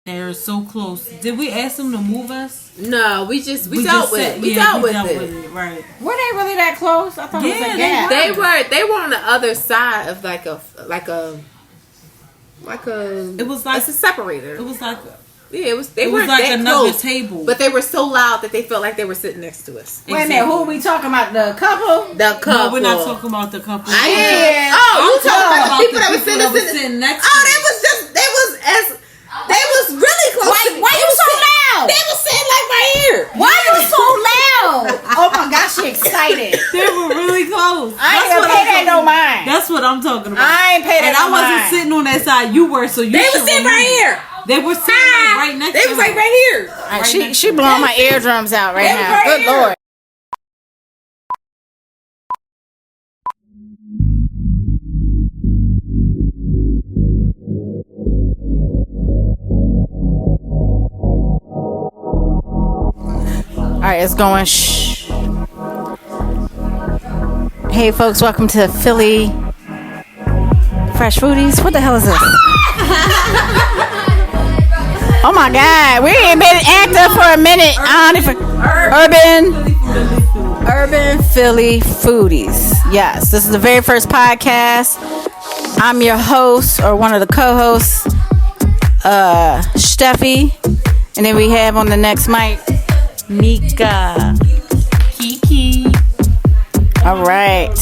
They're so close. Did we ask them to move us? No, we dealt with it. We dealt with it. Right. Were they really that close? I thought it was a gap. They were on the other side of like a. It was like it's a separator. It was like. Yeah, it was. They was weren't like that another close, table, but they were so loud that they felt like they were sitting next to us. Wait a minute, who are we talking about? The couple? The couple. No, we're not talking about the couple. You talking about the people that were sitting next to us. They was really close. Why you so loud? They was sitting like my ear. Why you so loud? Oh my gosh, she excited. They were really close. I ain't gonna pay that no mind. That's what I'm talking about. I ain't pay that no mind. And I wasn't sitting on that side. You were, so you. They were sitting right here. They were sitting like right next to They was like right here. She blowing my eardrums out right now. Right Good here. Lord. All right, it's going. Shh. Hey, folks, welcome to Philly Fresh Foodies. What the hell is this? Oh my God, we ain't been active for a minute. Urban Philly Foodees. Yes, this is the very first podcast. I'm your host, or one of the co-hosts, Steffi, and then we have on the next mic, Mika, Kiki. All right.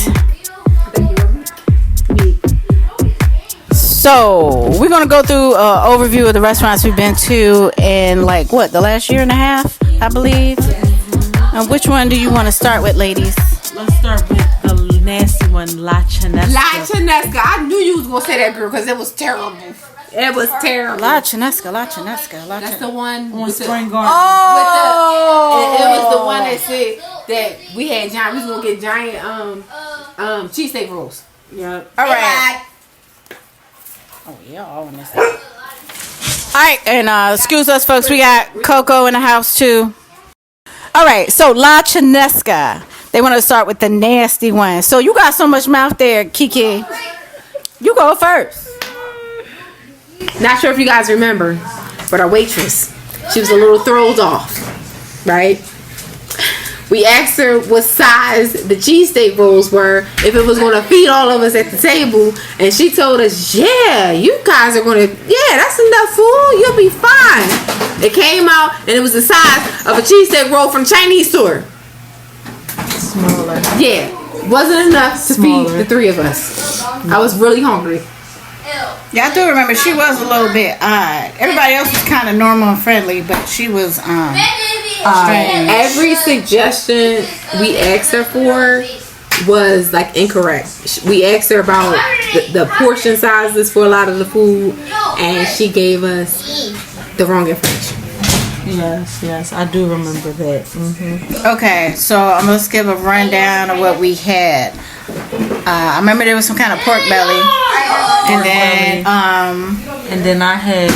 So we're gonna go through an overview of the restaurants we've been to in the last year and a half, I believe. And which one do you want to start with, ladies? Let's start with the nasty one, La Chinesca. La Chinesca. I knew you was gonna say that, girl, because it was terrible. It was terrible. La Chinesca. That's the one on Spring Garden. It was the one that said that we was gonna get giant cheesesteak rolls. Yeah. All right. Oh yeah, all in this. All right, and excuse us, folks. We got Coco in the house too. All right, so La Chinesca. They want to start with the nasty one. So you got so much mouth there, Kiki. You go first. Not sure if you guys remember, but our waitress, she was a little thrown off, right? We asked her what size the cheesesteak rolls were, if it was going to feed all of us at the table, and she told us, yeah, you guys are going to, that's enough food, you'll be fine. It came out, and it was the size of a cheesesteak roll from a Chinese store. Smaller. Yeah, wasn't enough to feed the three of us. I was really hungry. Yeah, I do remember she was a little bit odd. Everybody else was kind of normal and friendly, but she was strange. Every suggestion we asked her for was incorrect. We asked her about the portion sizes for a lot of the food, and she gave us the wrong information. Yes, I do remember that. Mm-hmm. Okay, so I'm gonna give a rundown of what we had. I remember there was some kind of pork belly, and then I had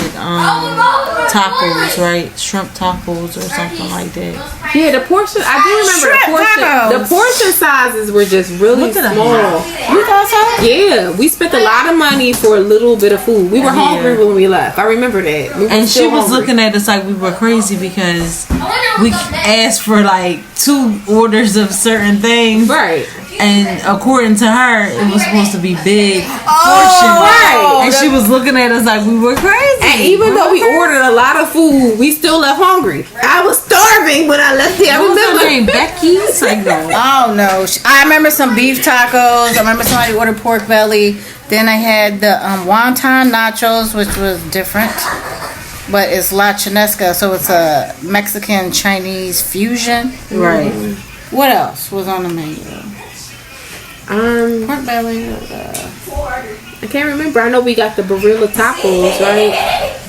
tacos, right? Shrimp tacos or something like that. Yeah, the portion. I do remember the portion sizes were just really small. You thought so? Yeah, we spent a lot of money for a little bit of food. We were hungry when we left. I remember that. And she was looking at us like we were crazy because we asked for 2 orders of certain things. Right. And according to her, it was supposed to be big portions. Right. And she was looking at us like we were crazy. And even though we ordered a lot of food, we still left hungry. I was starving when I left here. I remember. Her name Becky? Oh no! I remember some beef tacos. I remember somebody ordered pork belly. Then I had the wonton nachos, which was different. But it's La Chinesca, so it's a Mexican Chinese fusion. Right. What else was on the menu? Pork belly. I can't remember. I know we got the Barilla tacos, right?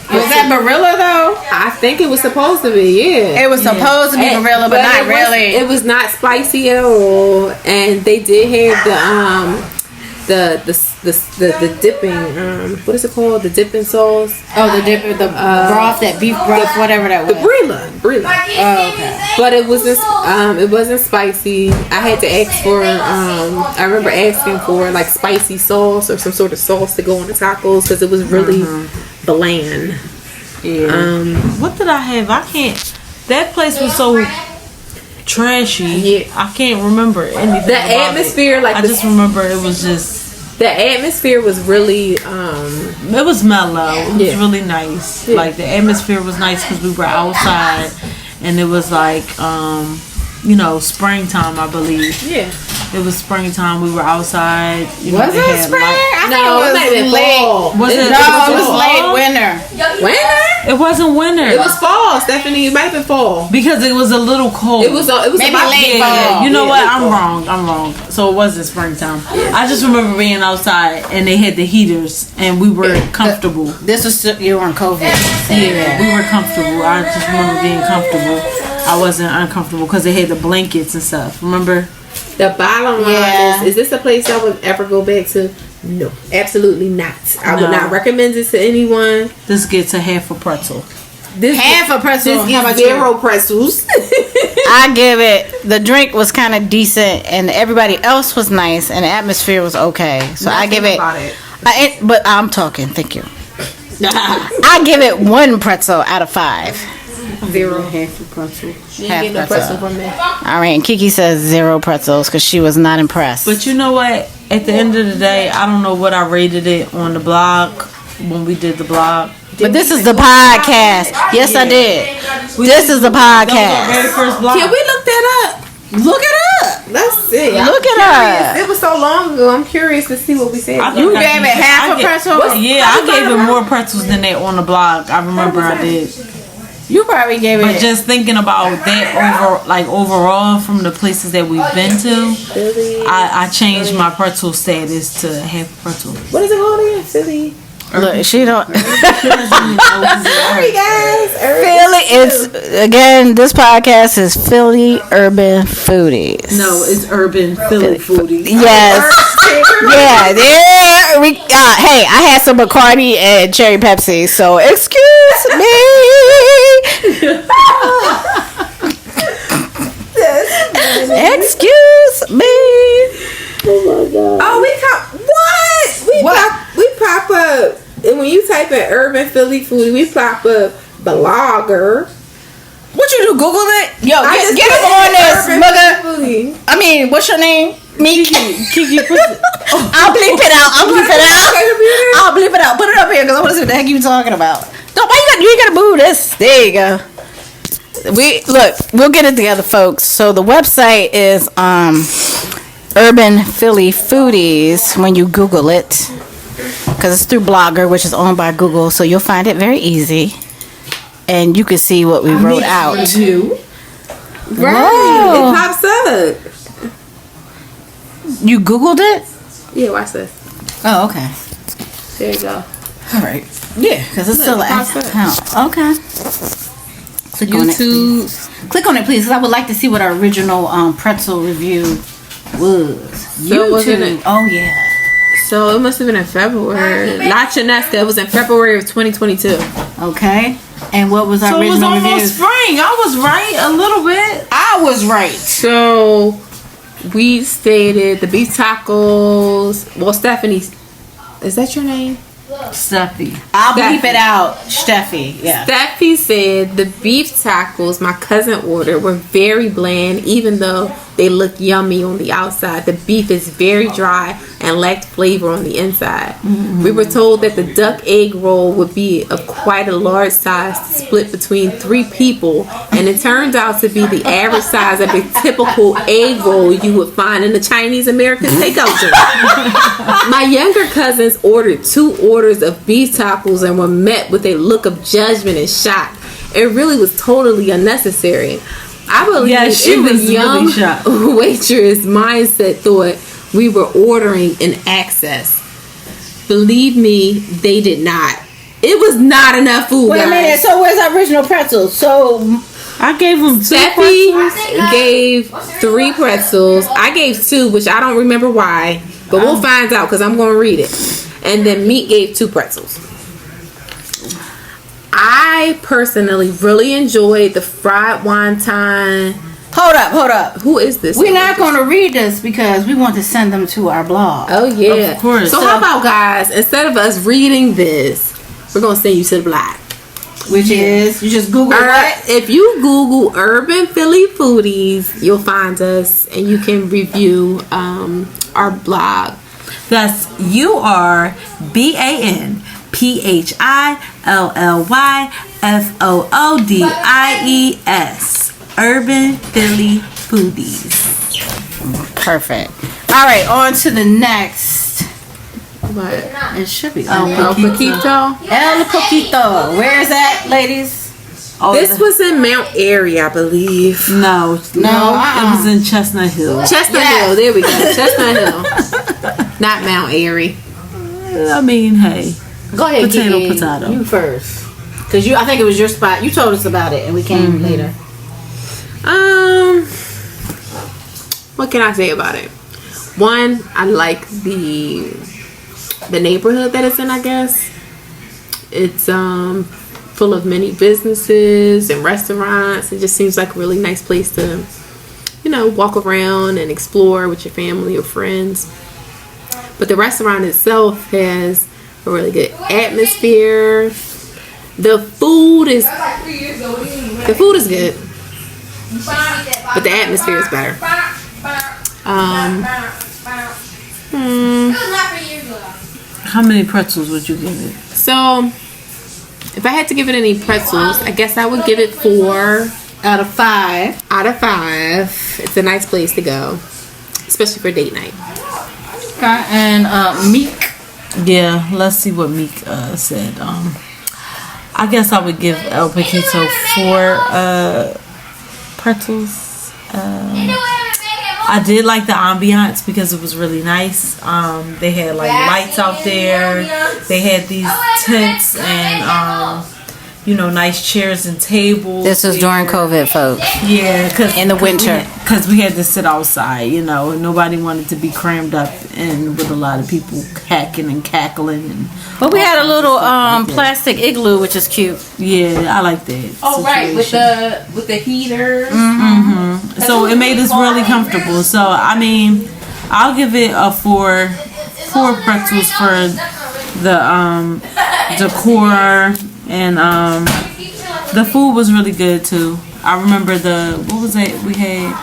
Was that Barilla though? I think it was supposed to be. Yeah. It was supposed to be Barilla, but not really. It was not spicy at all, and they did have the dipping. What is it called? The dipping sauce. Oh, the broth, that beef broth, whatever that was. The Barilla. Oh, okay. But it wasn't spicy. I had to ask for. I remember asking for spicy sauce or some sort of sauce to go on the tacos because it was really bland. Yeah. What did I have? I can't. That place was so trashy. Yeah. I can't remember anything. The atmosphere, I just remember it was just. The atmosphere was really. It was mellow. It was really nice. Yeah. Like the atmosphere was nice because we were outside, and it was like, springtime, I believe. Yeah. It was springtime. We were outside. Was it spring? No, it might have been fall. It was late winter. Winter? It wasn't winter. It was fall, Stephanie. It might have been fall because it was a little cold. It was maybe late fall. You know what? I'm wrong. So it wasn't springtime. Yeah. I just remember being outside and they had the heaters and we were comfortable. This was you were on COVID. Yeah, we were comfortable. I just remember being comfortable. I wasn't uncomfortable because they had the blankets and stuff. Remember? The bottom line is this a place I would ever go back to? No, absolutely not. I would not recommend this to anyone. This gets a half a pretzel. Half a pretzel. This gets 0 pretzels. I give it. The drink was kind of decent, and everybody else was nice, and the atmosphere was okay. So I give it. But I'm talking. Thank you. I give it 1 pretzel out of 5. 0. Half a pretzel. Half no pretzel from me. All right, and Kiki says 0 pretzels because she was not impressed. But you know what? At the end of the day, I don't know what I rated it on the blog when we did the blog. But this is the podcast. Yes, I did. This is the podcast. Very first blog. Can we look that up? Look it up. Let's see. Look it up. It was so long ago. I'm curious to see what we said. You gave it half a pretzel? Yeah, I gave it more pretzels than that on the blog. I remember I did. You probably gave it. But just thinking about that overall from the places that we've been to, I changed my pretzel status to half a pretzel. What is it called again? Philly. Look, she don't. Sorry, guys. Philly. It's again. This podcast is Philly Urban Foodies. No, it's Urban Philly Foodees. Yes. Yeah. There. Hey, I had some Bacardi and cherry Pepsi, so excuse me. Excuse me. Oh my god. Oh, we pop up. And when you type in Urban Philly Foodie, we pop up blogger. What you do? Google it? Yo, get up on this, mother. I mean, what's your name? Me? Kiki. I'll bleep it out. I'll bleep it out. Put it up here because I want to see what the heck you talking about. No, you ain't gotta move this. There you go. We'll get it together, folks. So the website is Urban Philly Foodees when you Google it, because it's through Blogger, which is owned by Google, so you'll find it very easy, and you can see what we wrote out. Right, it pops up. You Googled it? Yeah, watch this. Oh, okay. There you go. All right. Yeah, because it's still an account. Okay. Click on it. Click on it, please, because I would like to see what our original pretzel review was. YouTube. Oh yeah. So it must have been in February. La Chinesca. It was in February of 2022. Okay. And what was our original review? So it was almost spring. I was right a little bit. I was right. So we stated the beef tacos. Well, Stephanie, is that your name? Steffi. I'll bleep it out. Steffi. Yeah. Steffi said the beef tacos my cousin ordered were very bland, even though they look yummy on the outside. The beef is very dry and lacked flavor on the inside. Mm-hmm. We were told that the duck egg roll would be of quite a large size to split between 3 people, and it turned out to be the average size of a typical egg roll you would find in the Chinese American takeout joint. My younger cousins ordered 2 orders of beef tacos and were met with a look of judgment and shock. It really was totally unnecessary. I believe she was the young really shocked. waitress mindset thought we were ordering an excess. Believe me, they did not. It was not enough food. Wait a minute. So where's our original pretzels? So I gave them 2 Steffi pretzels. gave 3 pretzels. I gave 2, which I don't remember why, but we'll find out because I'm going to read it. And then Meat gave 2 pretzels. I personally really enjoyed the fried wonton. Hold up. Who is this? We're not going to read this because we want to send them to our blog. Oh, yeah. Of course. So how about, guys, instead of us reading this, we're going to send you to the blog. which is you just Google what? If you Google Urban Philly Foodees, you'll find us, and you can review our blog. That's UrbanPhillyFoodies. Urban Philly Foodees. Perfect. All right, on to the next. What? It should be El Poquito. El Poquito. Where is that, ladies? Oh, This was in Mount Airy, I believe. No. It was in Chestnut Hill. Chestnut Hill. There we go. Chestnut Hill. Not Mount Airy. I mean, hey. Go ahead, Potato, Kiki. potato. You first. Because I think it was your spot. You told us about it, and we came later. What can I say about it? One, I like the neighborhood that it's in, I guess. It's full of many businesses and restaurants. It just seems like a really nice place to, walk around and explore with your family or friends. But the restaurant itself has a really good atmosphere. The food is good, but the atmosphere is better. How many pretzels would you give it? So, if I had to give it any pretzels, I guess I would give it 4 Out of 5. out of 5. It's a nice place to go, especially for date night. Okay, and Meek. Yeah, let's see what Meek said. I guess I would give El Poquito 4 pretzels. I did like the ambiance because it was really nice. They had like lights out there. They had these tents and nice chairs and tables. This was during COVID, folks. Yeah, In the winter. Because we had to sit outside, and nobody wanted to be crammed up and with a lot of people hacking and cackling. But we had a little plastic igloo, which is cute. Yeah, I like that. Oh, right, with the heaters. So it made us really comfortable. So I mean, I'll give it a 4 pretzels for the decor, and the food was really good too. I remember what was it we had?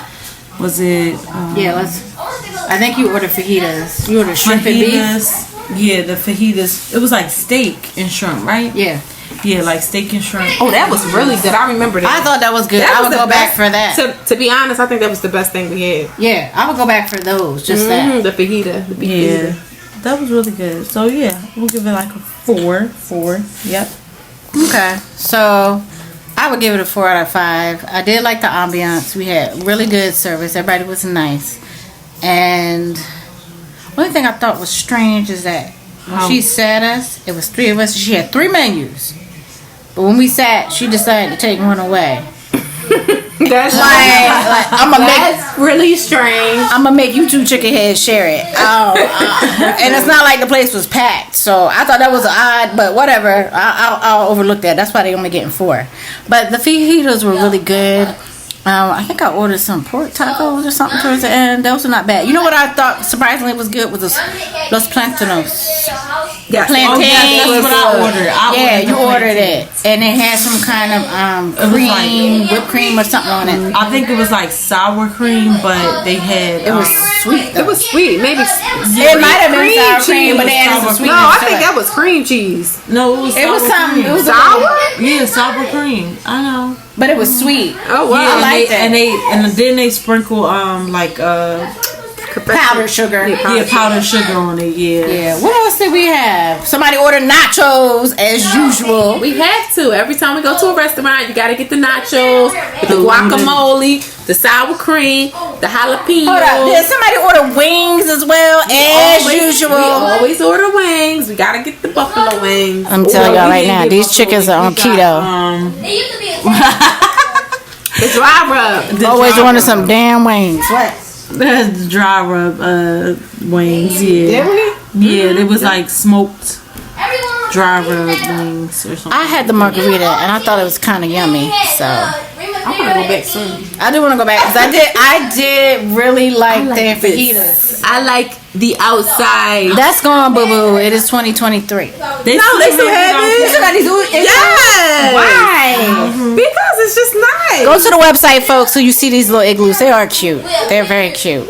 Was it? I think you ordered fajitas. You ordered shrimp and beef. Yeah, the fajitas. It was like steak and shrimp, right? Yeah. Yeah, like steak and shrimp. Oh, that was really good. I remember that. I thought that was good. That I was would the go back best- for that. To be honest, I think that was the best thing we had. Yeah, I would go back for those. Just that. The fajita. The beef Yeah, fajita. that was really good. So yeah, we'll give it like a 4. Yep. Okay, so I would give it a 4 out of 5. I did like the ambiance. We had really good service. Everybody was nice. And one thing I thought was strange is that when she sat us, it was 3 of us. She had 3 menus. But when we sat, she decided to take one away. That's Like That's really strange. I'm gonna make you 2 chicken heads share it. And it's not like the place was packed, so I thought that was odd, but whatever. I'll overlook that. That's why they only getting 4. But the fajitas were really good. I think I ordered some pork tacos or something towards the end. Those were not bad. You know what I thought surprisingly was good was los plantanos. Yes. Plantains. That's what I ordered. You ordered it, and it had some kind of cream, whipped cream or something on it. I think it was like sour cream, but they had It was sweet. It was sweet. Maybe It might have been cream sour cheese. cream, but they added some sweetness. No, I to think it. that was cream cheese. no, it was It was sour something. cream. It was Sour? Yeah, sour cream. I know. but it was sweet. Oh wow. I Yeah, like that. and then they sprinkle Powdered sugar. powdered sugar on it. Yeah. Yeah. What else did we have? Somebody ordered nachos as usual. We have to. Every time we go to a restaurant, you got to get the nachos, with the guacamole, the sour cream, the jalapeno. Hold up. Did somebody order wings as well as usual? We always order wings. We got to get the buffalo wings. I'm telling y'all We right didn't now, get these buffalo chickens wings. are on We keto. got, the dry rub. Always wanted some damn wings. What? The dry rub wings. Yeah. Yeah, it was like smoked dry rub wings or something. I had the margarita and I thought it was kind of yummy. So I want to go back soon. I do want to go back because I did really like their fajitas. I like the outside. That's gone, boo boo. It is 2023. They still have it. You still got these Yes. Why? Because it's just nice. Go to the website, folks, so you see these little igloos. They are cute. They're very cute.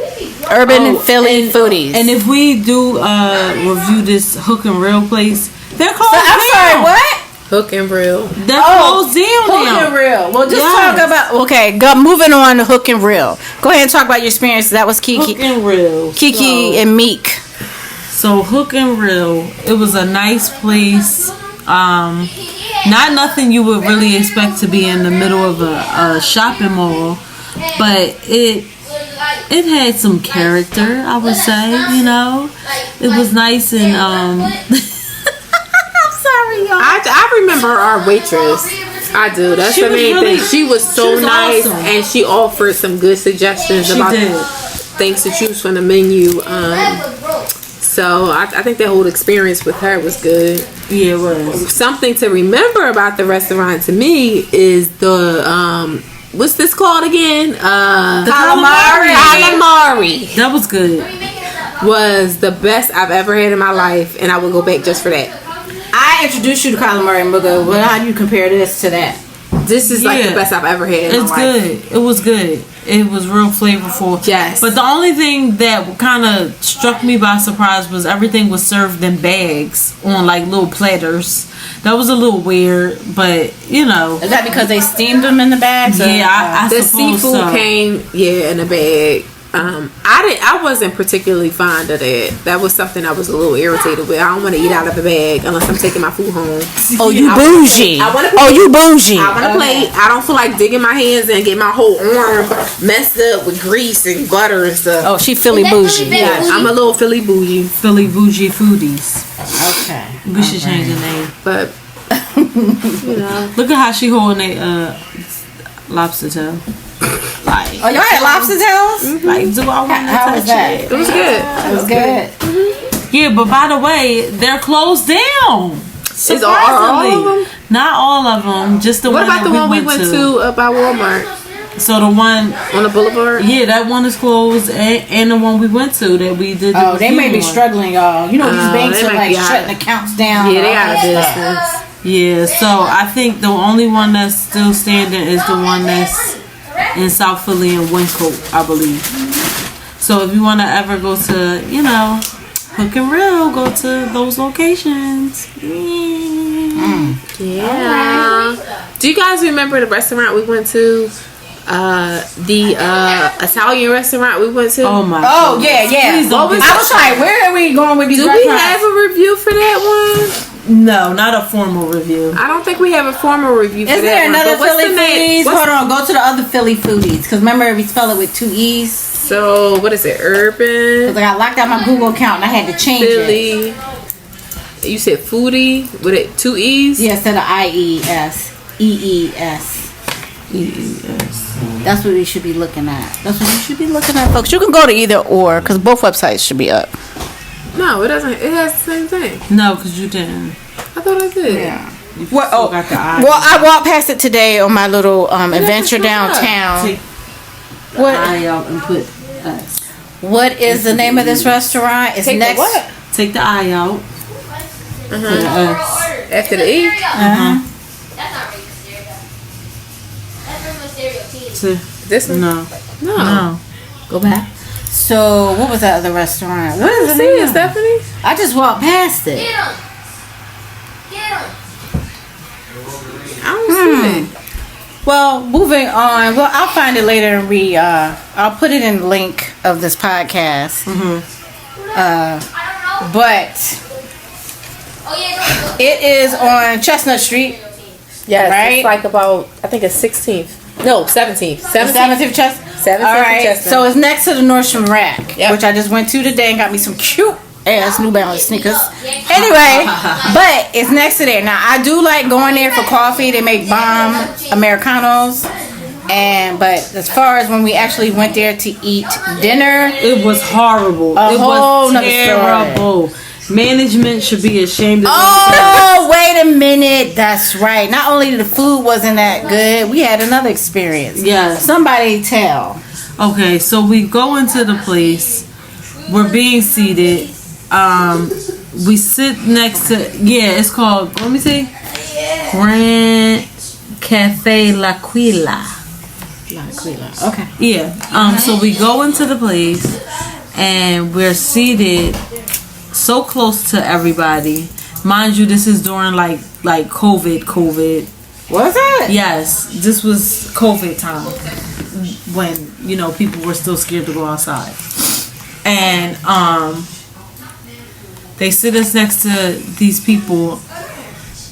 Urban Philly Foodees. And if we do review this Hook and Reel place, they're closed down. I'm sorry, what? Hook and Reel. They're closed down Hook now. and Reel. Well, just talk about. Okay, moving on to Hook and Reel. Go ahead and talk about your experience. That was Kiki. Hook and Reel. Kiki and Meek. So Hook and Reel, it was a nice place. Not nothing you would really expect to be in the middle of a shopping mall, but it had some character, I would say. You know, it was nice and sorry, y'all. I remember our waitress. I do. That's the main thing. She was so nice, awesome. And she offered some good suggestions about things to choose from the menu. So I think that whole experience with her was good. Yeah, it was. Something to remember about the restaurant to me is the what's this called again? The calamari. Calamari. That was good. Was the best I've ever had in my life, and I would go back just for that. I introduced you to calamari and burger. Well, how do you compare this to that? This is like the best I've ever had in my life. It's good. It was good. It was real flavorful. Yes. But the only thing that kind of struck me by surprise was everything was served in bags on like little platters. That was a little weird, but you know. Is that because they steamed them in the bags? Yeah, I the suppose seafood so. came in a bag. I wasn't particularly fond of that. That was something I was a little irritated with. I don't want to eat out of a bag unless I'm taking my food home. Oh, you bougie. I want to. Oh, you bougie. I want to plate. I don't feel like digging my hands and get my whole arm messed up with grease and butter and stuff. Oh, she Philly bougie. Yeah, I'm a little Philly bougie. Philly Bougie Foodies. Okay. We should change the name. But you know, look at how she holding a lobster tail. Like, oh, y'all had lobster tails? Mm-hmm. Like, do I want to touch it? It was good. It was good. Mm-hmm. Yeah, but by the way, they're closed down. Is all of them? Not all of them. Just the one. What about the one we went to by Walmart? So the one on the boulevard? Yeah, that one is closed, and the one we went to that we did. Oh, they may be struggling, y'all. You know, these banks are like shutting accounts down. Yeah, they out of business. Yeah, so I think the only one that's still standing is the one that's in South Philly and Wyncote, I believe. So if you want to ever go to, you know, Hook and Reel, go to those locations. Yeah. Do you guys remember the restaurant we went to? The Italian restaurant we went to. Oh my! Oh yeah. I was like, where are we going with these? Do we have a review for that one? No, not a formal review. I don't think we have a formal review for that one. Is there another Philly Foodees? Hold on, go to the other Philly Foodees. Because remember, we spell it with 2 E's. So, what is it? Urban? Because I got locked out my Google account and I had to change it. You said Foodie with it 2 E's? Yeah, instead of I-E-S. E-E-S. E-E-S. That's what we should be looking at. That's what we should be looking at, folks. You can go to either or, because both websites should be up. No, it doesn't. It has the same thing. No, because you didn't. I thought I did. Yeah. Well, I walked past it today on my little adventure downtown. Take the I out and put us. What is the name of this restaurant? It's Take next. The what? Take the I out. Put the us. After the E. Uh-huh. That's not really stereo. This one? No. Go back. So, what was that other restaurant? What is it, Stephanie? I just walked past it. Get him. I don't see it. Well, moving on. Well, I'll find it later and I'll put it in the link of this podcast. But it is on Chestnut Street. Yes, right? It's like about, I think it's 16th. No, 17th. 17th Chestnut. 17th All right. Chestnut. So it's next to the Nordstrom Rack, which I just went to today and got me some cute ass New Balance sneakers. Anyway, but it's next to there. Now I do like going there for coffee. They make bomb Americanos. But as far as when we actually went there to eat dinner, it was horrible. It was terrible. Management should be ashamed of themselves. Oh, wait a minute. That's right. Not only the food wasn't that good, we had another experience. Yes. Somebody tell. Okay, so we go into the place we're being seated. We sit next to it's called, let me see, Grand Cafe L'Aquila. Okay. Yeah. So we go into the place and we're seated so close to everybody. Mind you, this is during like COVID. Was it? Yes, this was COVID time when, you know, people were still scared to go outside. And they sit us next to these people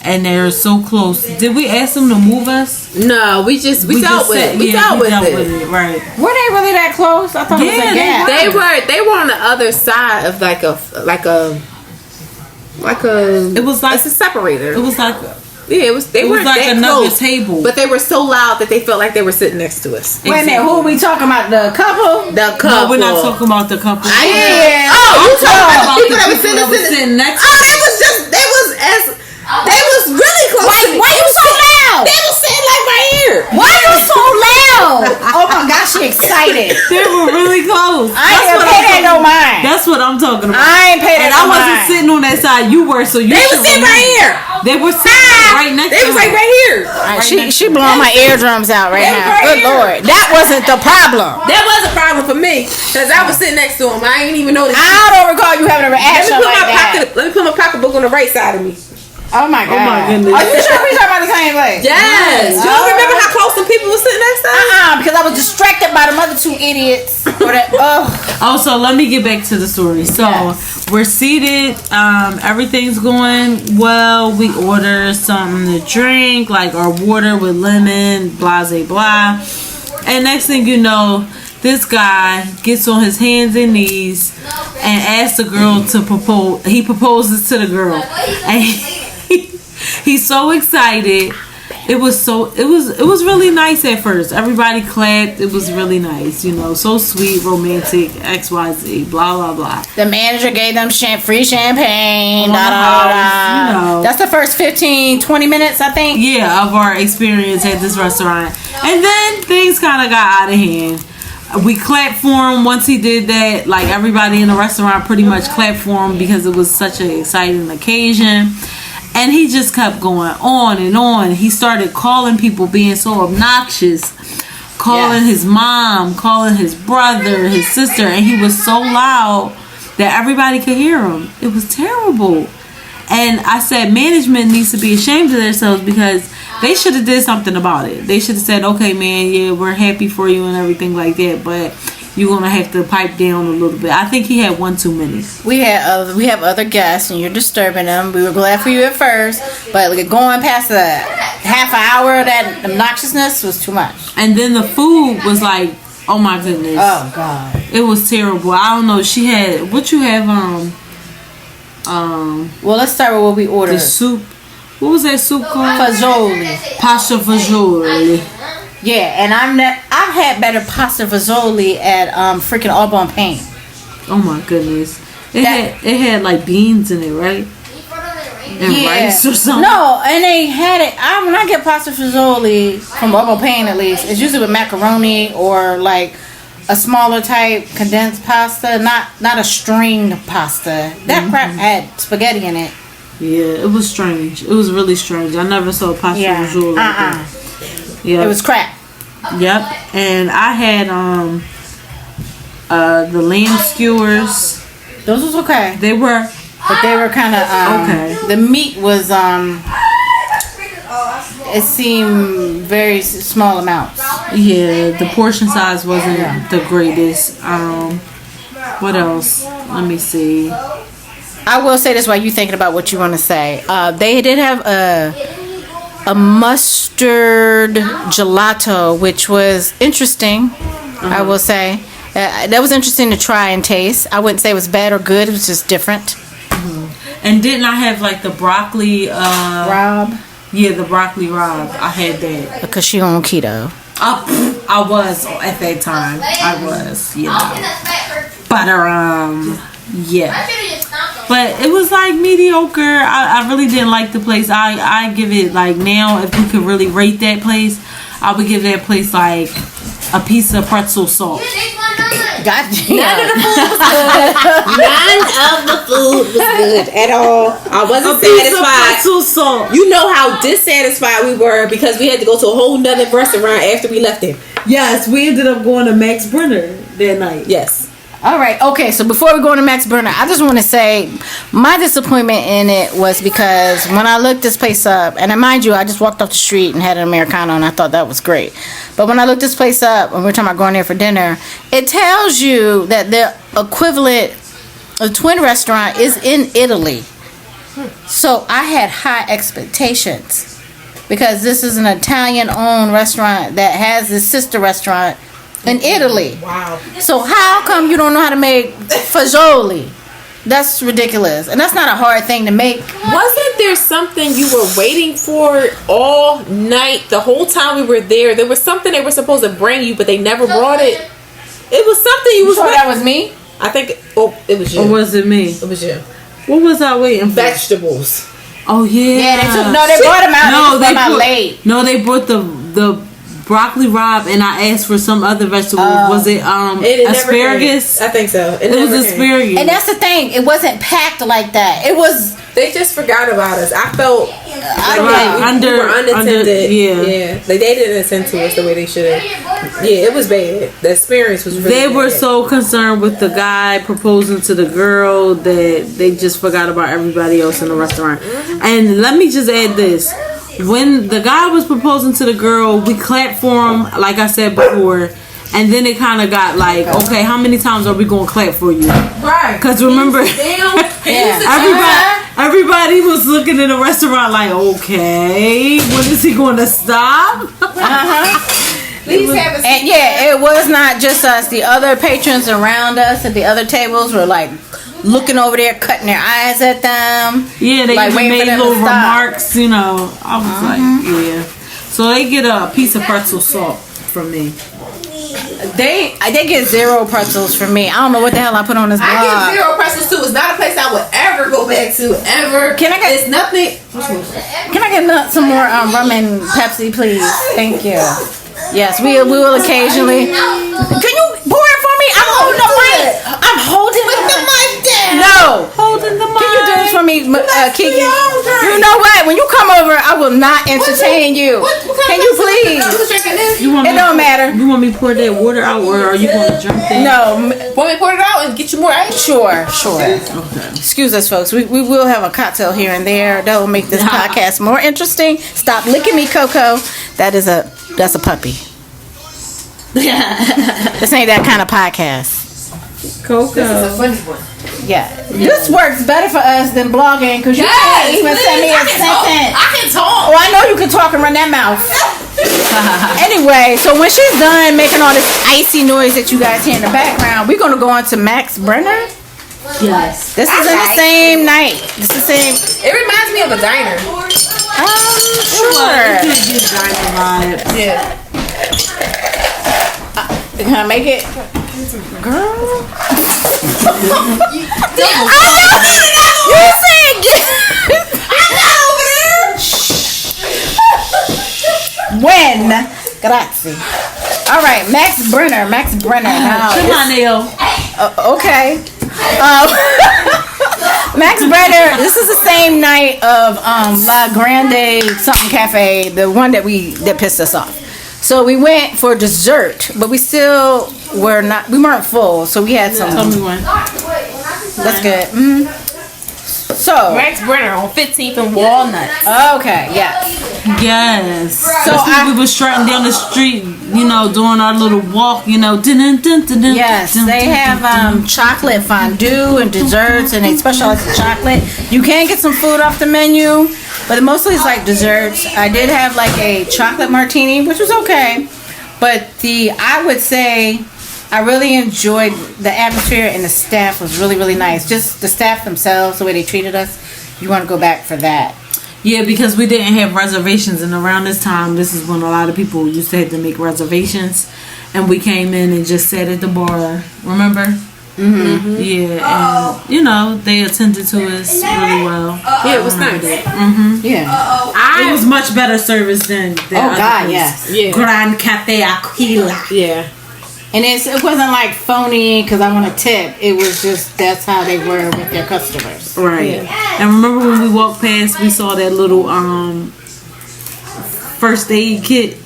and they're so close. Did we ask them to move us? No, we dealt with it. We dealt with it. Right. Were they really that close? I thought it was a gap. They were on the other side of like a It was like it's a separator. It was like They weren't like that another close, table, but they were so loud that they felt like they were sitting next to us. Wait a minute, who are we talking about? The couple? The couple. No, we're not talking about the couple. Yeah. Oh, you talking about the people that were sitting next to us? They was really close. Why you so loud? They was sitting like right here. Why you so loud? Oh my gosh, she excited. They were really close. I ain't gonna pay that no mind. That's what I'm talking about. I ain't pay that and I no wasn't mind. sitting on that side. You were, so you. They was sitting right here. They were sitting right next. They was like right here. She blowing my eardrums out right now. right Good here. Lord, that wasn't the problem. That was a problem for me because I was sitting next to him. I ain't even noticed. I don't recall you having a reaction like that. Let me put my pocketbook on the right side of me. Oh my God. Oh my goodness. Are you sure we talking about the same place? Yes. You don't remember how close some people were sitting next to us? Because I was distracted by the other two idiots. Oh, so let me get back to the story. So we're seated. Everything's going well. We order something to drink, like our water with lemon, blah, blah, blah. And next thing you know, this guy gets on his hands and knees and asks the girl to propose. He proposes to the girl. And he's so excited. It was really nice at first. Everybody clapped. It was really nice, you know, so sweet, romantic, XYZ, blah blah blah. The manager gave them free champagne. You know. That's the first 15-20 minutes, I think. Yeah, of our experience at this restaurant. And then things kind of got out of hand. We clapped for him once he did that. Like, everybody in the restaurant pretty much clapped for him because it was such an exciting occasion. And he just kept going on and on. He started calling people, being so obnoxious, calling his mom, calling his brother, his sister, and he was so loud that everybody could hear him. It was terrible. And I said, management needs to be ashamed of themselves because they should have did something about it. They should have said, okay, man, yeah, we're happy for you and everything like that, but you're going to have to pipe down a little bit. I think he had one too many. We have other guests and you're disturbing them. We were glad for you at first, but going past the half hour, that obnoxiousness was too much. And then the food was like, oh my goodness. Oh God. It was terrible. I don't know. She had, what you have, well, let's start with what we ordered. the soup. What was that soup called? Fagioli. Pasta fagioli. Yeah, and I've had better pasta fagioli at freaking Auburn Pain. Oh my goodness. It had like beans in it, right? And rice or something. No, and they had it. When I get pasta fagioli from Auburn Pain, at least, it's usually with macaroni or like a smaller type condensed pasta, not a stringed pasta. That crap had spaghetti in it. Yeah, it was strange. It was really strange. I never saw pasta fagioli like that. Yeah, it was crap. Yep, and I had the lamb skewers. Those was okay. They were, but they were kind of okay. The meat was it seemed very small amounts. Yeah, the portion size wasn't the greatest. What else? Let me see. I will say this while you thinking about what you want to say. They did have a mustard gelato, which was interesting. I will say that was interesting to try and taste. I wouldn't say it was bad or good. It was just different. And didn't I have like the broccoli Rob? Yeah, the broccoli Rob. I had that because she on keto. I was at that time. I was, you know. But yeah. But it was like mediocre. I really didn't like the place. I give it like, now if we could really rate that place, I would give that place like a piece of pretzel salt. God None damn. None of the food was good at all. I wasn't satisfied. Pretzel salt. You know how dissatisfied we were because we had to go to a whole nother restaurant after we left it. Yes, we ended up going to Max Brenner that night. Yes. All right. Okay. So before we go to Max Burner, I just want to say my disappointment in it was because when I looked this place up, and mind you, I just walked off the street and had an Americano, and I thought that was great. But when I looked this place up, and we're talking about going there for dinner, it tells you that the equivalent of twin restaurant is in Italy. So I had high expectations because this is an Italian-owned restaurant that has this sister restaurant in Italy. Wow. So how come you don't know how to make fagioli? That's ridiculous. And that's not a hard thing to make. Wasn't there something you were waiting for all night? The whole time we were there, there was something they were supposed to bring you, but they never brought it. It was something you was So waiting. that was me? I think. Oh, it was you. Or was it me? It was you. What was I waiting for? Vegetables. Oh yeah. Yeah, they took, no, they brought them out. No, they they brought them out brought, late. No, they brought the broccoli rabe, and I asked for some other vegetables. Was it It never asparagus? came. I think so. It was never came. asparagus. And that's the thing. It wasn't packed like that. It was. They just forgot about us. I felt I don't Right, know. we were unattended. yeah. They didn't attend to us the way they should have. Yeah, it was bad. The experience was really They bad. were so concerned with the guy proposing to the girl that they just forgot about everybody else in the restaurant. And let me just add this. When the guy was proposing to the girl, we clapped for him, like I said before. And then it kind of got like, okay, how many times are we going to clap for you? Right. Because remember, everybody was looking in the restaurant like, okay, when is he going to stop? Please have a And yeah, it was not just us. The other patrons around us at the other tables were like looking over there, cutting their eyes at them. Yeah, they Like, even waiting for made them to little stop. remarks, you know. I was like, yeah. So they get a piece of pretzel salt from me. They get 0 pretzels from me. I don't know what the hell I put on this blog. I get 0 pretzels too. It's not a place I would ever go back to ever. Can I get- It's nothing. Can I get some more rum and Pepsi, please? Thank you. Yes, we will occasionally. Can you pour it for me? I'm holding the mic. I'm holding the mic down. No. Holding the mic. Can you do this for me, Kiki? You know what? When you come over, I will not entertain you. Can you please? You want It me don't matter. You want me to pour that water out, or are you going to drink that? No. Want me to pour it out and get you more ice? Sure. Okay. Excuse us, folks. We will have a cocktail here and there. That will make this podcast more interesting. Stop licking me, Coco. That's a puppy. This ain't that kind of podcast. Coco. Funny one. Yeah. This works better for us than blogging because you can't even send me a sentence. I can talk. Oh, I know you can talk and run that mouth. Anyway, so when she's done making all this icy noise that you guys hear in the background, we're gonna go on to Max Brenner. Yes. This is in the same night. This is the same. It reminds me of a diner. Sure. It gives diner vibes. Yeah. Can I make it? Girl. You said when? Grazie. All right, Max Brenner. Now, Come on, Neil. okay. Max Brenner. This is the same night of La Grande something cafe, the one that pissed us off. So we went for dessert, but we still we weren't full, so we had some. Tell me when. That's good. So Max Brenner on 15th and Walnut. okay, yeah. Yes. So That's when we were strutting down the street, you know, doing our little walk, you know. Yes, they have chocolate fondue and desserts, and they specialize in chocolate. You can get some food off the menu, but mostly it's like desserts. I did have like a chocolate martini, which was okay, but I would say I really enjoyed the atmosphere, and the staff was really, really nice. Just the staff themselves, the way they treated us. You want to go back for that. Yeah, because we didn't have reservations, and around this time, this is when a lot of people used to have to make reservations, and we came in and just sat at the bar. Remember? Mm-hmm. Yeah, and you know they attended to us really well. Yeah, it was nice. Yeah. It was much better service than Oh God, yes. Yeah. Grand Cafe Aquila. Yeah. And it wasn't like phony because I want to tip. It was just that's how they were with their customers. Right. Yeah. And remember when we walked past, we saw that little first aid kit.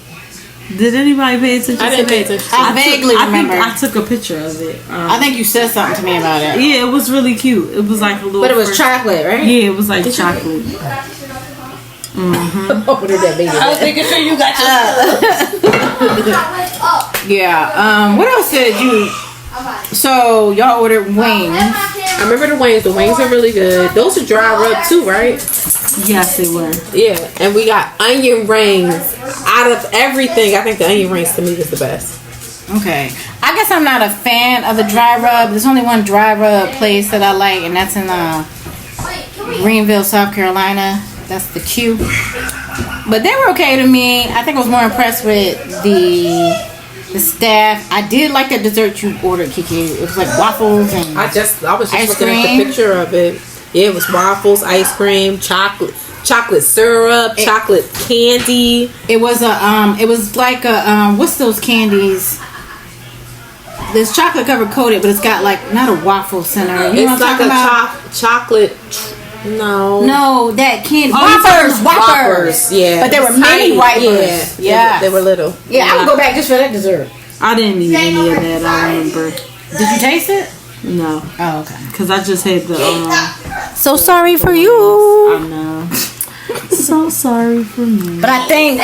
Did anybody pay attention? I didn't pay attention. I vaguely remember. I took a picture of it. I think you said something to me about it. Yeah, it was really cute. It was like a little. But it was chocolate, right? Yeah, it was like chocolate. What did that baby? I was making sure you got your Yeah. What else did you? So y'all ordered wings. I remember the wings. The wings are really good. Those are dry rub too, right? Yes, they were. Yeah, and we got onion rings. Out of everything, I think the onion rings to me was the best. Okay. I guess I'm not a fan of the dry rub. There's only one dry rub place that I like, and that's in Greenville, South Carolina. That's the Q. But they were okay to me. I think I was more impressed with the staff. I did like that dessert you ordered, Kiki. It was like waffles and I was just ice looking cream. at the picture of it. Yeah, it was waffles, ice cream, chocolate syrup, chocolate candy. It was it was like a what's those candies? There's chocolate covered coated, but it's got like not a waffle center. You know It's what I'm like talking about? chocolate. No, that candy. Whoppers. Yeah, But they were mini wipers. Yeah, they were little. Yeah, I would go back just for that dessert. I didn't eat any of that. I remember. Did you taste it? No. Oh, okay. Because I just had the. So sorry for you. I know. So sorry for me. But I think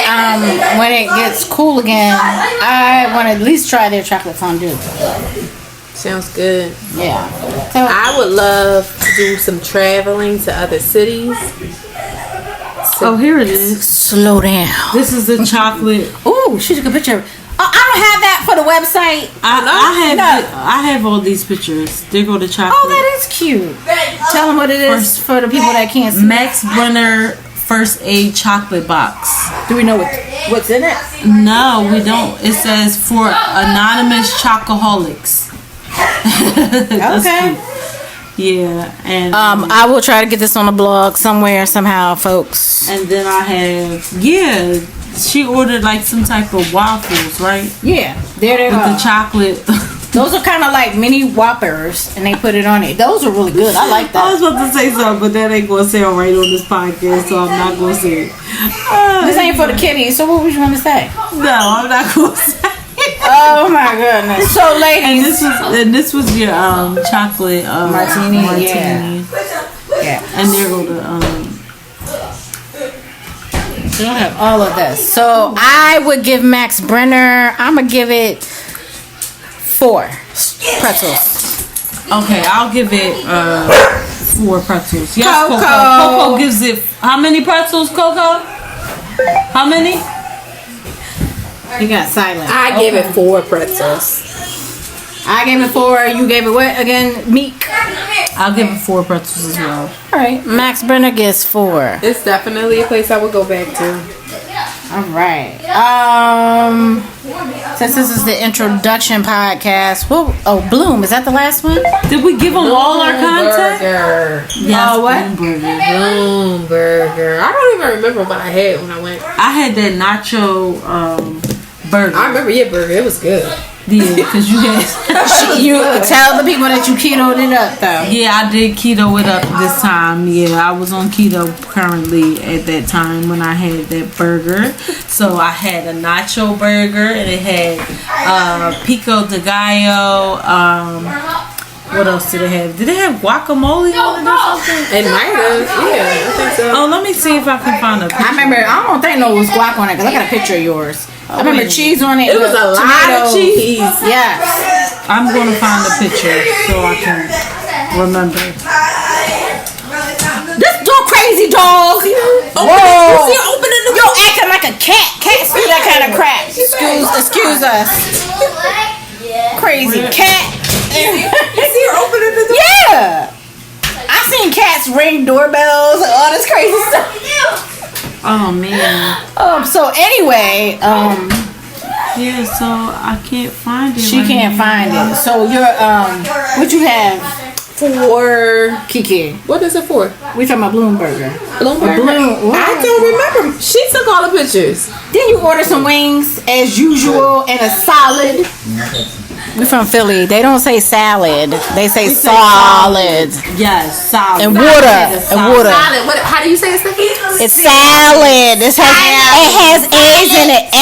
when it gets cool again, I want to at least try their chocolate fondue. Sounds good. Yeah. So I would love to do some traveling to other cities. Oh, here it is. Slow down. This is the chocolate. Ooh, she took a picture. Oh, I don't have that for the website. I have all these pictures. There go the chocolate. Oh, that is cute. Tell them what it is for the people that can't see. Max Brenner First Aid Chocolate Box. Do we know what's in it? No, we don't. It says for anonymous chocoholics. Okay. Yeah, and I will try to get this on the blog somewhere, somehow, folks. And then I have she ordered like some type of waffles, right? Yeah, there they With are. the chocolate. Those are kind of like mini Whoppers, and they put it on it. Those are really good. I like I that. was about to say something, but that ain't gonna sound right on this podcast, so I'm not gonna say it. This ain't for the kiddies, so what would you want to say? No, I'm not gonna say. Oh my goodness! So, ladies, And this was your chocolate martini. Yeah. And there go the So I have all of this. So I would give Max Brenner. I'm gonna give it 4 pretzels. Okay, I'll give it 4 pretzels. Yes, Coco. Coco gives it how many pretzels, Coco? How many? You got silent. I give it 4 pretzels. I gave it 4. You gave it what again? Meek. I'll give it 4 pretzels as well. All right. Max Brenner gets 4. It's definitely a place I would go back to. All right. Since this is the introduction podcast, Bloom, is that the last one? Did we give them all our contact? Burger. Yes, what? Bloom Burger. I don't even remember what I had when I went. I had that nacho burger. I remember your burger. It was good. Yeah, because you had. You tell the people that you ketoed it up, though. Yeah, I did keto it up this time. Yeah, I was on keto currently at that time when I had that burger. So I had a nacho burger and it had pico de gallo. What else did it have? Did it have guacamole on it or something? It might have. Yeah, I think so. Oh, let me see if I can find a picture. I remember, I don't think no was guac on it, because I got a picture of yours. I remember cheese on it. It was a lot of cheese. Yes. I'm going to find a picture so I can remember. This dog crazy dog. Whoa. Yo, acting like a cat. Cats do that kind of crap. Excuse us. Crazy cat. You see her opening the door? Yeah. I seen cats ring doorbells and all this crazy stuff. Oh, man. So anyway, Yeah, so I can't find it. she right can't now. find it. So you're what you have, For Kiki? what is it for? We talking about Bloom Burger. Bloom Burger? Bloom. What? I don't remember. She took all the pictures. Then you order some wings as usual and a salad. We from Philly. They don't say salad. They say solid. Yes, solid. And water. And water. Salad. What? How do you say it, Stephanie? It's salad. It has A's in it.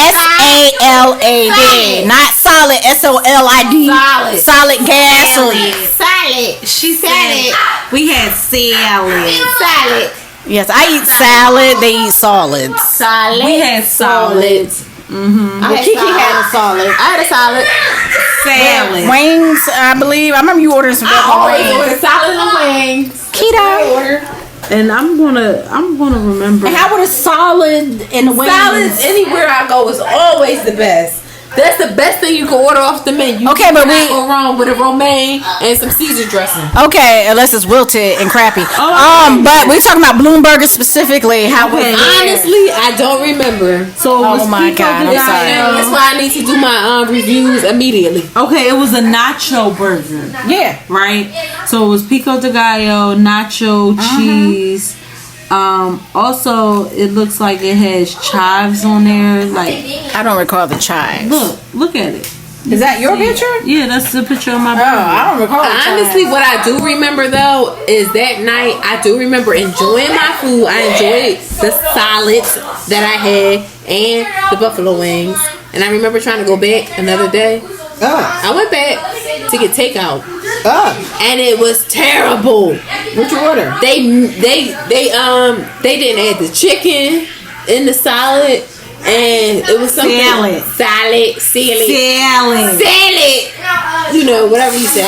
SALAD. Not solid. SOLID. Solid. Solid gasoline. Salad. She said it. We had salad. Salad. Yes, I eat salad. They eat solids. Solid. We had solids. Kiki had a solid. I had a solid. Salad. Wings, I believe. I remember you ordering some Always wings. order salad and wings. Keto. And I'm gonna remember. And how would a solid in the wings? Salads anywhere I go is always the best. That's the best thing you can order off the menu. Okay, but we go wrong with a romaine and some Caesar dressing. Okay, unless it's wilted and crappy. But we talking about Bloomburger specifically. How was it? Honestly, I don't remember. So it was my God, I'm sorry. That's why I need to do my reviews immediately. Okay, it was a nacho burger. Yeah. Right? So it was pico de gallo, nacho, cheese. Also, it looks like it has chives on there. Like, I don't recall the chives. look at it. Is that your picture? Yeah, that's the picture of my burger. I don't recall the Honestly, what I do remember though is that night I do remember enjoying my food. I enjoyed the solids that I had and the buffalo wings. And I remember trying to go back another day. I went back to get takeout. And it was terrible. What'd you order? They didn't add the chicken in the salad, and it was something salad. You know, whatever you say.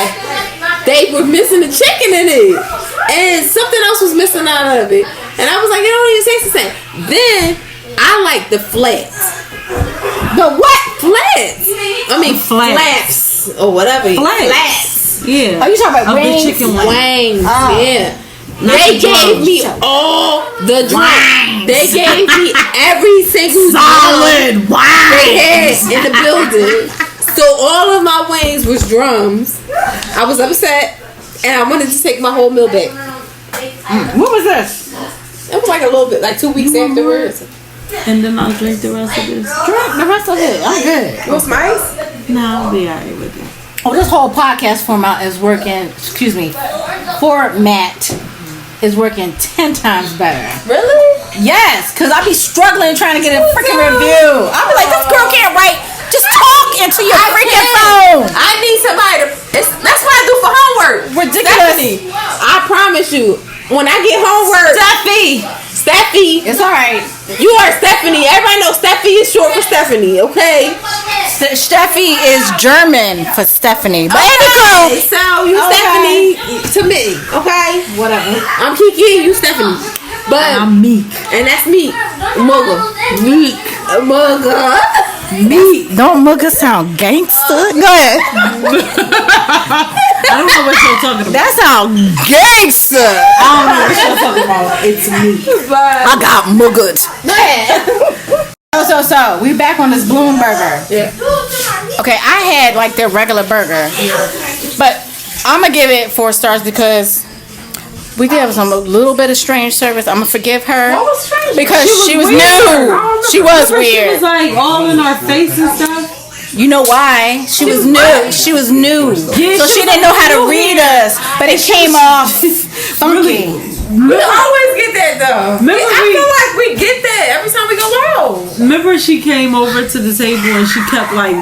They were missing the chicken in it, and something else was missing out of it. And I was like, it don't even taste the same. Then I like the flats. But what flats? I mean flaps or whatever. Flats. Yeah. Are you talking about wings? wings? Chicken wings. Wings. Yeah. They gave me all the drinks. They gave me every single solid wine they had in the building. So all of my wings was drums. I was upset, and I wanted to take my whole meal back. What was this? It was like a little bit, like 2 weeks afterwards. And then I'll drink the rest of this. Drink the rest of it. I'm good. You want some ice? No, I'll be alright with it. Oh, this whole podcast format is working. Format is working 10 times better. Really? Yes, because I be struggling trying to get a freaking review. I be like, this girl can't write. Just talk into your freaking phone. I need somebody to. That's what I do for homework. Ridiculous. Stephanie, I promise you, when I get homework, Steffi. It's alright. You are Stephanie. Everybody knows Steffi is short for Stephanie, okay? Steffi is German for Stephanie. But anyway, So you Stephanie to me, okay? Whatever. I'm Kiki, you Stephanie. But I'm meek. and that's me. Mugga. Meek. Mugga. Meek. Don't Mugga sound gangster? Go ahead. I don't know what you're talking about. That sound gangster. I don't know what you're talking about. It's me. I got Mugga. So, we back on this Bloomburger. Yeah. Okay, I had like their regular burger, but I'm gonna give it 4 stars because we gave some a little bit of strange service. I'm gonna forgive her. What was strange? Because she was weird. new. She was She weird. was like all in our face and stuff. You know why? She was new. She was new, Yeah, so she didn't know how to read us. But it came off funky. We always get that though. Remember I feel like we get that every time we go out. Remember she came over to the table and she kept like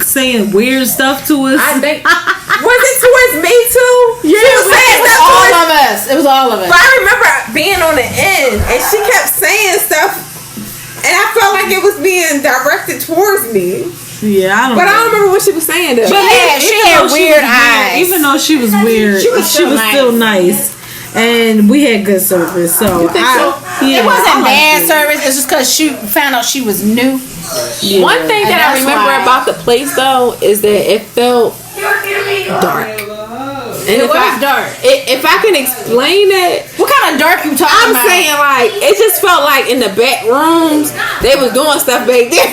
saying weird stuff to us. I think was it towards me too? Yeah, she was saying it was stuff all towards of us. It was all of us. But I remember being on the end and she kept saying stuff and I felt like it was being directed towards me. Yeah, I don't But know. I don't remember what she was saying though. But she had weird eyes. Even though she was weird, she was still nice. And we had good service, so It wasn't bad service. It's just because she found out she was new. Yeah. One thing that I remember about the place though is that it felt dark. And It was dark. If I can explain it, What kind of dark you talking I'm about? saying like it just felt like in the back rooms they was doing stuff back there.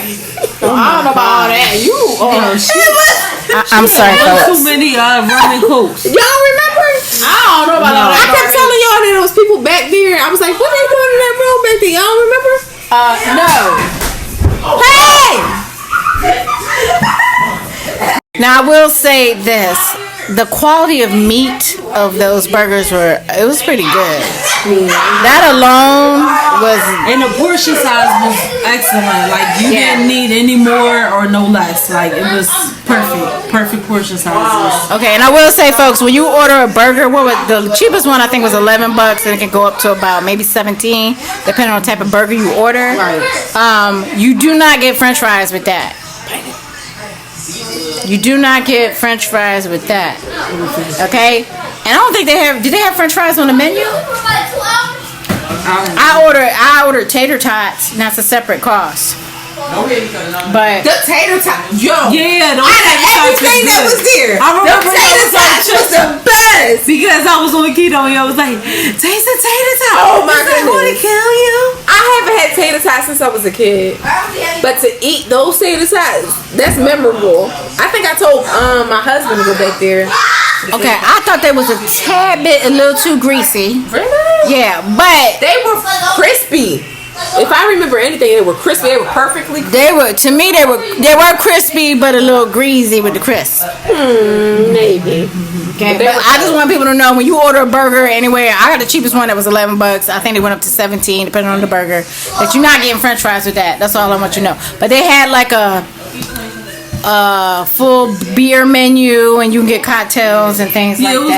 I don't know about all that. I'm sorry, Too fellas. many Roman Cokes. Y'all remember? I don't know about all I that. kept telling y'all that there was people back there. I was like, what they doing in that room back there? Y'all remember? No. Hey! Now Now I will say this: the quality of meat of those burgers was pretty good. That alone was, and the portion size was excellent. Like you didn't need any more or no less. Like it was perfect portion sizes. okay. And I will say, folks, when you order a burger, the cheapest one I think was $11, and it can go up to about maybe 17, depending on the type of burger you order. Right. You do not get French fries with that. You do not get French fries with that. Okay? And I don't think did they have French fries on the menu? I ordered tater tots, and that's a separate cost. But The tater tots. Yo. Yeah, those Out of everything that was there, I remember the tater tots was the best. because I was on keto and I was like, taste the tater tots. Oh my Is that goodness. gonna kill you? I haven't had tater tots since I was a kid. But to eat those tater tots, that's memorable. I think I told my husband to go back there. okay, I thought they was a tad bit a little too greasy. Really? Yeah, but They were crispy. If I remember anything, they were crispy. They were perfectly crispy. they were crispy, but a little greasy with the crisp. Maybe. Okay, They but were I just want people to know when you order a burger anywhere, I got the cheapest one that was $11. I think they went up to 17, depending on the burger. That you're not getting French fries with that. That's all I want you to know. But they had like a full beer menu, and you can get cocktails and things like It was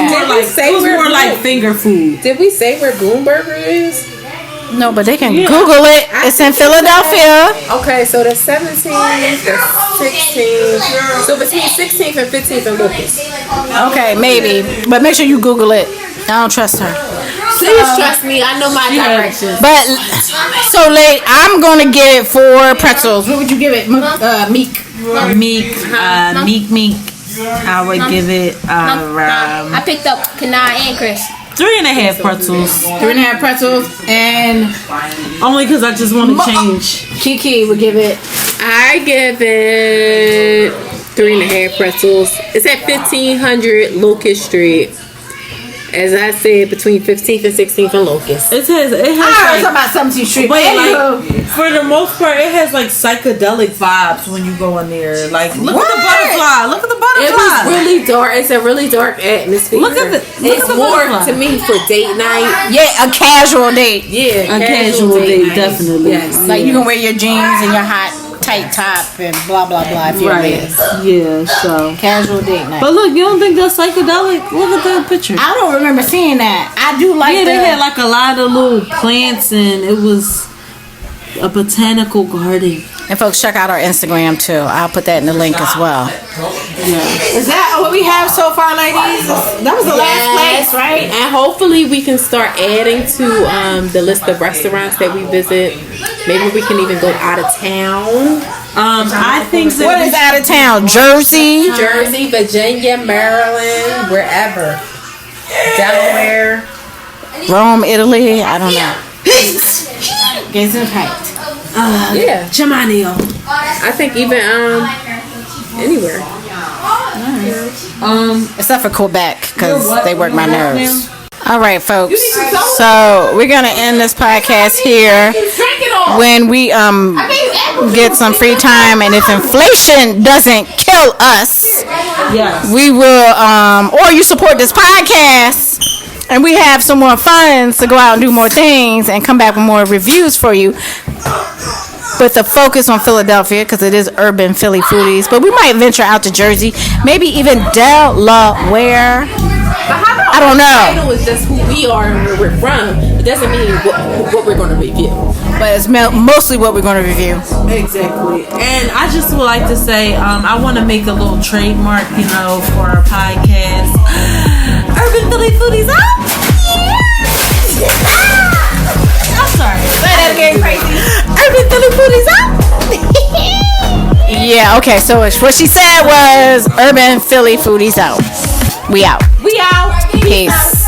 that. more like finger food. Did we say where Goon Burger is? No, but they can Google it. It's in Philadelphia. Okay, so the 17th, the 16th. So between 16th and 15th and Lucas. Okay, maybe, but make sure you Google it. I don't trust her. Please trust me. I know my directions. But so late, I'm gonna give it 4 pretzels. What would you give it, Meek? Meek. I would give it I picked up Kanai and Chris. 3.5 pretzels. 3.5 pretzels, and Only because I just want to change. Kiki would give it. I give it 3.5 pretzels. It's at 1500 Locust Street. As I said, between 15th and 16th and Locust. It has I like, was about 17th Street. but Anywho. like for the most part, it has like psychedelic vibes when you go in there. Like look at the butterfly. Look at the butterfly. It was really dark. It's a really dark atmosphere. Look at It's the more butterfly. to me for date night. Yeah, a casual date. Yeah, A casual date, night. definitely. Yes. Like you can wear your jeans and your hot tight top and blah blah blah if you're Right. Yeah. So. casual date night. But look, you don't think that's psychedelic? Look at the picture. I don't remember seeing that. I do like Yeah, they the- had like a lot of little plants, and it was a botanical garden. And folks, check out our Instagram too. I'll put that in the link as well. Yeah. Is that what we have so far, ladies? That was the last place, right? And hopefully we can start adding to the list of restaurants that we visit. Maybe we can even go out of town. I think that What is out of town? Jersey? Jersey, Virginia, Maryland, wherever. Delaware. Rome, Italy? I don't know. Gesundheit. Yeah. Chamanio. I think even anywhere. Except for Quebec, because they work my nerves. All right, folks. So we're gonna end this podcast here when we get some free time, and if inflation doesn't kill us, Yes. we will or you support this podcast and we have some more funds to go out and do more things and come back with more reviews for you with a focus on Philadelphia, because it is Urban Philly Foodies, but we might venture out to Jersey, maybe even Delaware. I don't know, Title is just who we are and where we're from. It doesn't mean what we're going to review. but it's mostly what we're going to review. Exactly. And I just would like to say, I want to make a little trademark, for our podcast. Urban Philly Foodees. I'm sorry. Say that again, crazy. Urban Philly Foodies out. Yeah, okay, so what she said was Urban Philly Foodies out. We out. We out. Peace.